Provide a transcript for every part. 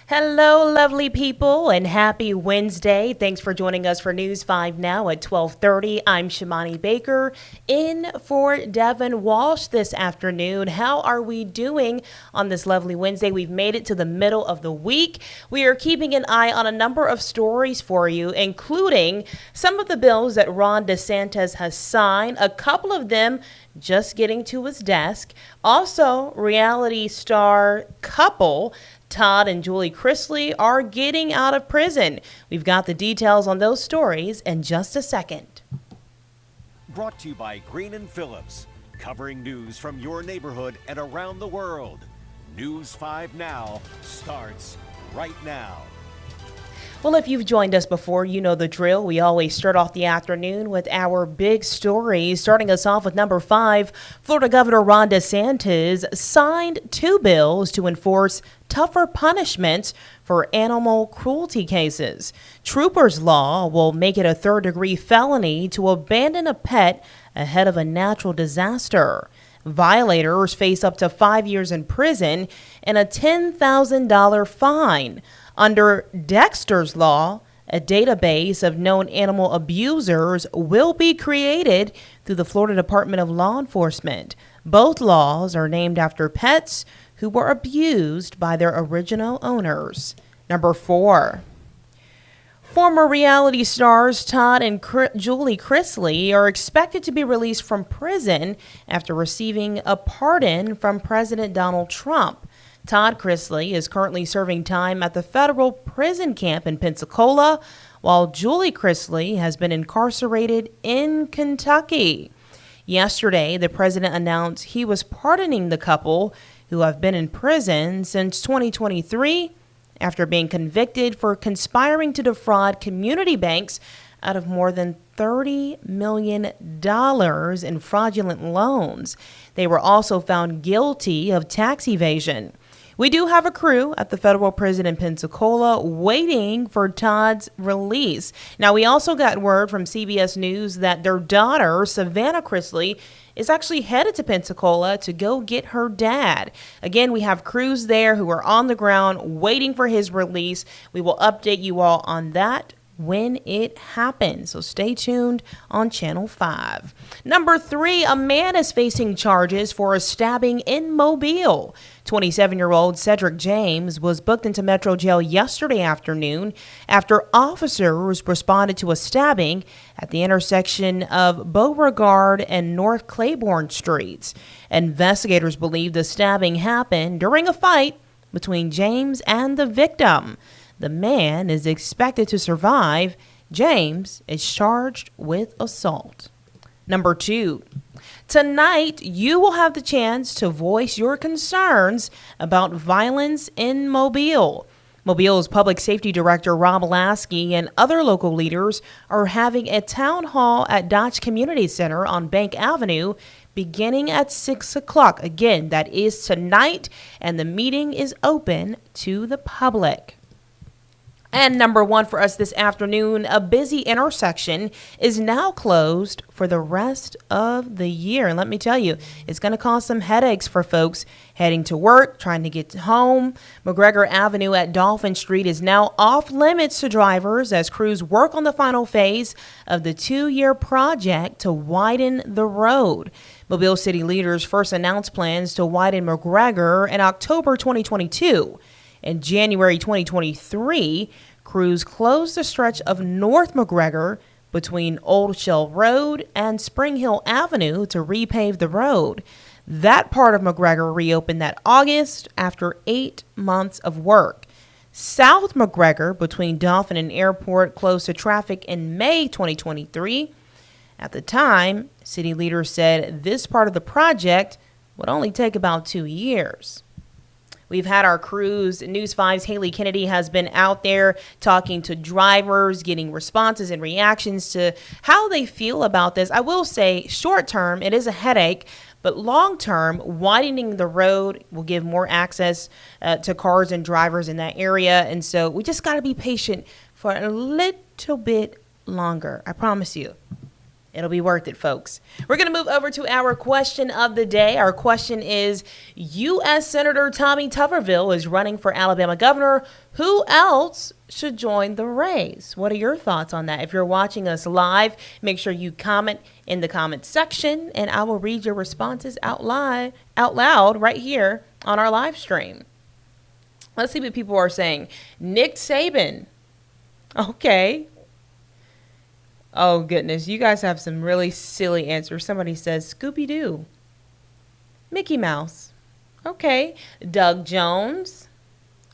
Hello, lovely people, and happy Wednesday. Thanks for joining us for News 5 Now at 12:30. I'm Shimani Baker in for Devin Walsh this afternoon. How are we doing on this lovely Wednesday? We've made it to the middle of the week. We are keeping an eye on a number of stories for you, including some of the bills that Ron Desantis has signed, a couple of them just getting to his desk. Also, reality star couple Todd and Julie Chrisley are getting out of prison. We've got the details on those stories in just a second. Brought to you by Green & Phillips, covering news from your neighborhood and around the world. News 5 Now starts right now. Well, if you've joined us before, you know the drill. We always start off the afternoon with our big stories. Starting us off with number 5, Florida Governor Ron Desantis signed 2 bills to enforce tougher punishments for animal cruelty cases. Troopers law will make it a third-degree felony to abandon a pet ahead of a natural disaster. Violators face up to 5 years in prison and a $10,000 fine. Under Dexter's law, a database of known animal abusers will be created through the Florida Department of Law Enforcement. Both laws are named after pets who were abused by their original owners. Number 4. Former reality stars Todd and Julie Chrisley are expected to be released from prison after receiving a pardon from President Donald Trump. Todd Chrisley is currently serving time at the federal prison camp in Pensacola, while Julie Chrisley has been incarcerated in Kentucky. Yesterday, the president announced he was pardoning the couple who have been in prison since 2023 after being convicted for conspiring to defraud community banks out of more than $30 million in fraudulent loans. They were also found guilty of tax evasion. We do have a crew at the federal prison in Pensacola waiting for Todd's release. Now, we also got word from CBS News that their daughter, Savannah Chrisley, is actually headed to Pensacola to go get her dad. Again, we have crews there who are on the ground waiting for his release. We will update you all on that when it happens. So stay tuned on Channel 5. Number 3, a man is facing charges for a stabbing in Mobile. 27-year-old Cedric James was booked into Metro Jail yesterday afternoon after officers responded to a stabbing at the intersection of Beauregard and North Claiborne Streets. Investigators believe the stabbing happened during a fight between James and the victim. The man is expected to survive. James is charged with assault. Number 2, tonight you will have the chance to voice your concerns about violence in Mobile. Mobile's Public Safety Director Rob Lasky and other local leaders are having a town hall at Dodge Community Center on Bank Avenue beginning at 6 o'clock. Again, that is tonight, and the meeting is open to the public. And number 1 for us this afternoon, a busy intersection is now closed for the rest of the year. And let me tell you, it's going to cause some headaches for folks heading to work, trying to get home. McGregor Avenue at Dolphin Street is now off limits to drivers as crews work on the final phase of the 2-year project to widen the road. Mobile City leaders first announced plans to widen McGregor in October 2022. In January 2023, crews closed the stretch of North McGregor between Old Shell Road and Spring Hill Avenue to repave the road. That part of McGregor reopened that August after 8 months of work. South McGregor between Dolphin and Airport closed to traffic in May 2023. At the time, city leaders said this part of the project would only take about 2 years. We've had our crews. News 5's Haley Kennedy has been out there talking to drivers, getting responses and reactions to how they feel about this. I will say short term, it is a headache, but long term, widening the road will give more access to cars and drivers in that area. And so we just got to be patient for a little bit longer. I promise you. It'll be worth it, folks. We're going to move over to our question of the day. Our question is, U.S. Senator Tommy Tuberville is running for Alabama governor. Who else should join the race? What are your thoughts on that? If you're watching us live, make sure you comment in the comment section, and I will read your responses out loud right here on our live stream. Let's see what people are saying. Nick Saban. Okay. Oh, goodness. You guys have some really silly answers. Somebody says Scooby-Doo. Mickey Mouse. Okay. Doug Jones.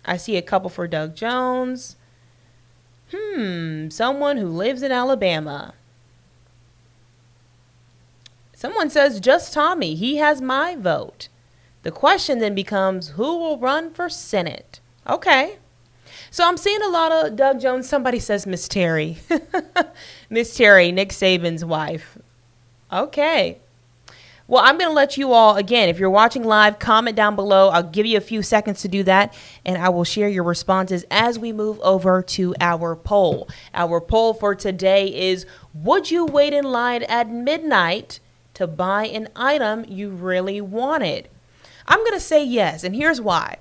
I see a couple for Doug Jones. Someone who lives in Alabama. Someone says just Tommy. He has my vote. The question then becomes, who will run for Senate? Okay. So I'm seeing a lot of Doug Jones. Somebody says Miss Terry. Miss Terry, Nick Saban's wife. Okay. Well, I'm going to let you all, again, if you're watching live, comment down below. I'll give you a few seconds to do that, and I will share your responses as we move over to our poll. Our poll for today is, would you wait in line at midnight to buy an item you really wanted? I'm going to say yes, and here's why.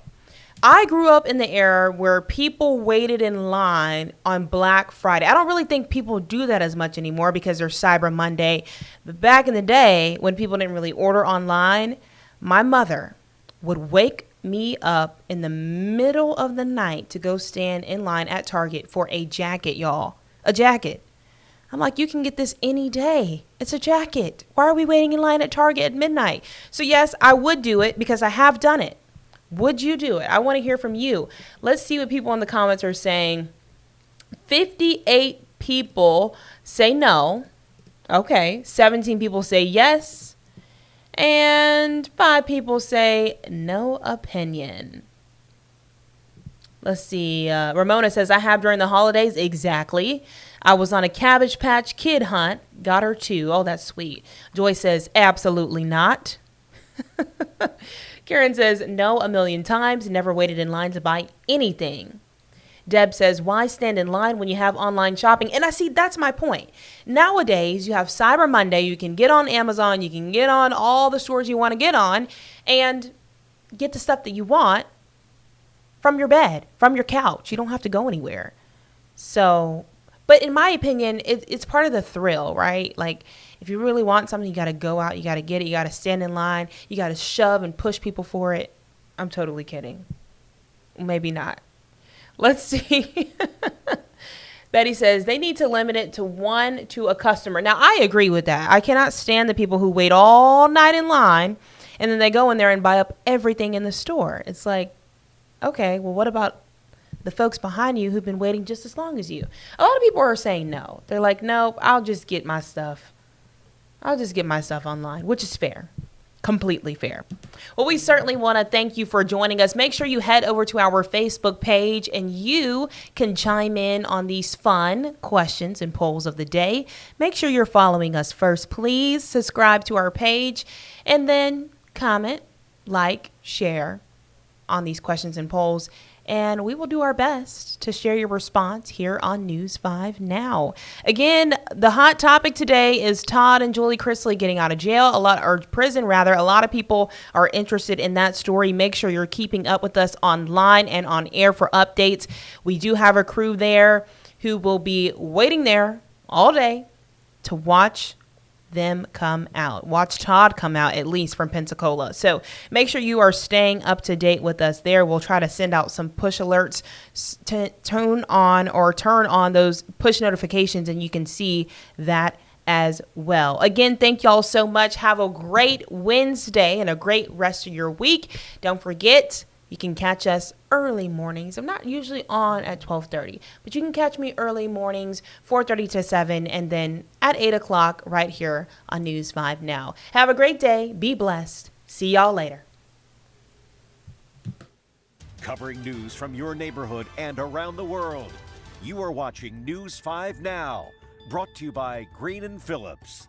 I grew up in the era where people waited in line on Black Friday. I don't really think people do that as much anymore because there's Cyber Monday. But back in the day, when people didn't really order online, my mother would wake me up in the middle of the night to go stand in line at Target for a jacket, y'all. A jacket. I'm like, you can get this any day. It's a jacket. Why are we waiting in line at Target at midnight? So yes, I would do it because I have done it. Would you do it? I want to hear from you. Let's see what people in the comments are saying. 58 people say no. Okay. 17 people say yes. And 5 people say no opinion. Let's see. Ramona says, I have during the holidays. Exactly. I was on a Cabbage Patch Kid hunt. Got her too. Oh, that's sweet. Joy says, absolutely not. Karen says, no, a million times. Never waited in line to buy anything. Deb says, why stand in line when you have online shopping? And I see that's my point. Nowadays, you have Cyber Monday. You can get on Amazon. You can get on all the stores you want to get on and get the stuff that you want from your bed, from your couch. You don't have to go anywhere. So, but in my opinion, it's part of the thrill, right? Like, if you really want something, you got to go out, you got to get it, you got to stand in line, you got to shove and push people for it. I'm totally kidding. Maybe not. Let's see. Betty says they need to limit it to 1 to a customer. Now, I agree with that. I cannot stand the people who wait all night in line and then they go in there and buy up everything in the store. It's like, okay, well, what about the folks behind you who've been waiting just as long as you? A lot of people are saying no. They're like, no, I'll just get my stuff. I'll just get my stuff online, which is fair. Completely fair. Well, we certainly want to thank you for joining us. Make sure you head over to our Facebook page and you can chime in on these fun questions and polls of the day. Make sure you're following us first. Please subscribe to our page and then comment, like, share on these questions and polls. And we will do our best to share your response here on News 5 Now. Again, the hot topic today is Todd and Julie Chrisley getting out of jail, or prison rather. A lot of people are interested in that story. Make sure you're keeping up with us online and on air for updates. We do have a crew there who will be waiting there all day to watch them come out. Watch Todd come out, at least from Pensacola. So make sure you are staying up to date with us there. We'll try to send out some push alerts to turn on those push notifications, and you can see that as well. Again, thank y'all so much. Have a great Wednesday and a great rest of your week. Don't forget, you can catch us early mornings. I'm not usually on at 12:30, but you can catch me early mornings, 4:30 to 7, and then at 8 o'clock right here on News 5 Now. Have a great day. Be blessed. See y'all later. Covering news from your neighborhood and around the world. You are watching News 5 Now, brought to you by Green & Phillips.